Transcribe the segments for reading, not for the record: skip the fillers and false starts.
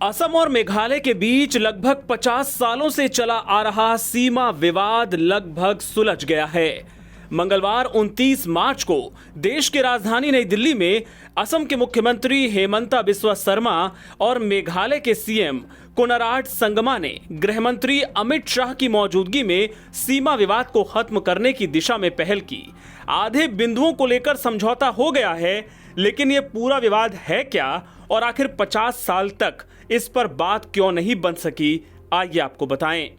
असम और मेघालय के बीच लगभग 50 सालों से चला आ रहा सीमा विवाद लगभग सुलझ गया है। मंगलवार 29 मार्च को देश की राजधानी नई दिल्ली में असम के मुख्यमंत्री हेमंता बिस्वा शर्मा और मेघालय के सीएम कोनराड संगमा ने गृह मंत्री अमित शाह की मौजूदगी में सीमा विवाद को खत्म करने की दिशा में पहल की। आधे बिंदुओं को लेकर समझौता हो गया है, लेकिन यह पूरा विवाद है क्या और आखिर 50 साल तक इस पर बात क्यों नहीं बन सकी, आइए आपको बताएं।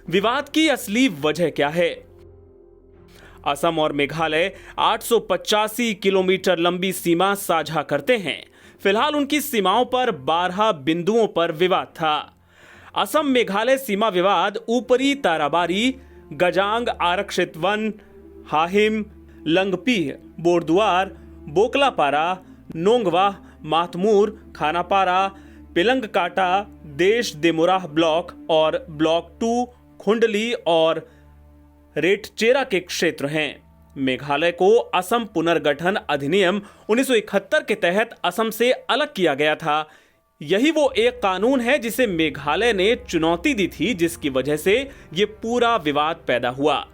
विवाद की असली वजह क्या है? असम और मेघालय 885 किलोमीटर लंबी सीमा साझा करते हैं। फिलहाल उनकी सीमाओं पर 12 बिंदुओं पर विवाद था। असम मेघालय सीमा विवाद ऊपरी ताराबारी, गजांग आरक्षित वन, हाहिम, लंगपीह, बोरदुआर, बोकलापारा, नोंगवाह, मातमूर, खानापारा, पिलंगकाटा, देश देमुराह ब्लॉक और ब्लॉक 2 खुंडली और रेटचेरा के क्षेत्र हैं। मेघालय को असम पुनर्गठन अधिनियम 1971 के तहत असम से अलग किया गया था। यही वो एक कानून है जिसे मेघालय ने चुनौती दी थी, जिसकी वजह से ये पूरा विवाद पैदा हुआ।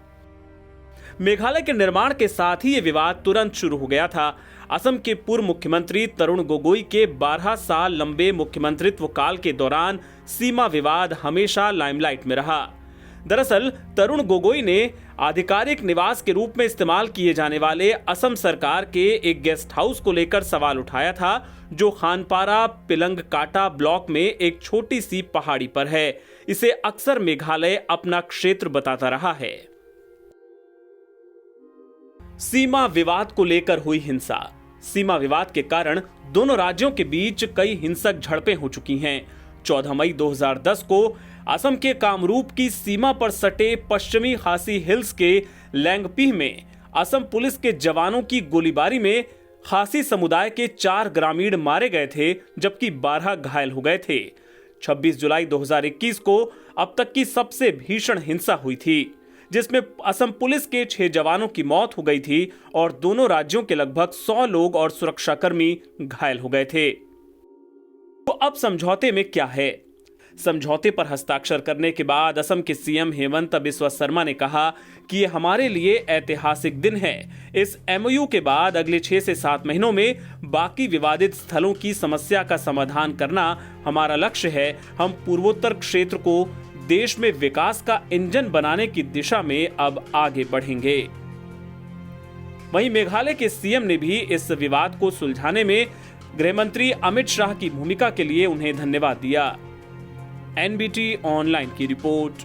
मेघालय के निर्माण के साथ ही ये विवाद तुरंत शुरू हो गया था। असम के पूर्व मुख्यमंत्री तरुण गोगोई के 12 साल लंबे मुख्यमंत्रित्व काल के दौरान सीमा विवाद हमेशा लाइमलाइट में रहा। दरअसल तरुण गोगोई ने आधिकारिक निवास के रूप में इस्तेमाल किए जाने वाले असम सरकार के एक गेस्ट हाउस को लेकर सवाल उठाया था, जो खानपारा पिलंगकाटा ब्लॉक में एक छोटी सी पहाड़ी पर है। इसे अक्सर मेघालय अपना क्षेत्र बताता रहा है। सीमा विवाद को लेकर हुई हिंसा। सीमा विवाद के कारण दोनों राज्यों के बीच कई हिंसक झड़पें हो चुकी हैं। 14 मई 2010 को असम के कामरूप की सीमा पर सटे पश्चिमी खासी हिल्स के लैंगपीह में असम पुलिस के जवानों की गोलीबारी में खासी समुदाय के 4 ग्रामीण मारे गए थे, जबकि 12 घायल हो गए थे। 26 जुलाई 2021 को अब तक की सबसे भीषण हिंसा हुई थी, जिसमें असम पुलिस के 6 जवानों की मौत हो गई थी और दोनों राज्यों के लगभग 100 लोग और सुरक्षाकर्मी घायल हो गए थे। तो अब समझौते में क्या है? समझौते पर हस्ताक्षर करने के बाद असम के सीएम हेमंता बिस्वा शर्मा ने कहा कि ये हमारे लिए ऐतिहासिक दिन है। इस एमओयू के बाद अगले 6 से 7 महीनों में बाकी विवादित स्थलों की समस्या का समाधान करना हमारा लक्ष्य है। हम पूर्वोत्तर क्षेत्र को देश में विकास का इंजन बनाने की दिशा में अब आगे बढ़ेंगे। वहीं मेघालय के सीएम ने भी इस विवाद को सुलझाने में गृह मंत्री अमित शाह की भूमिका के लिए उन्हें धन्यवाद दिया। एनबीटी ऑनलाइन की रिपोर्ट।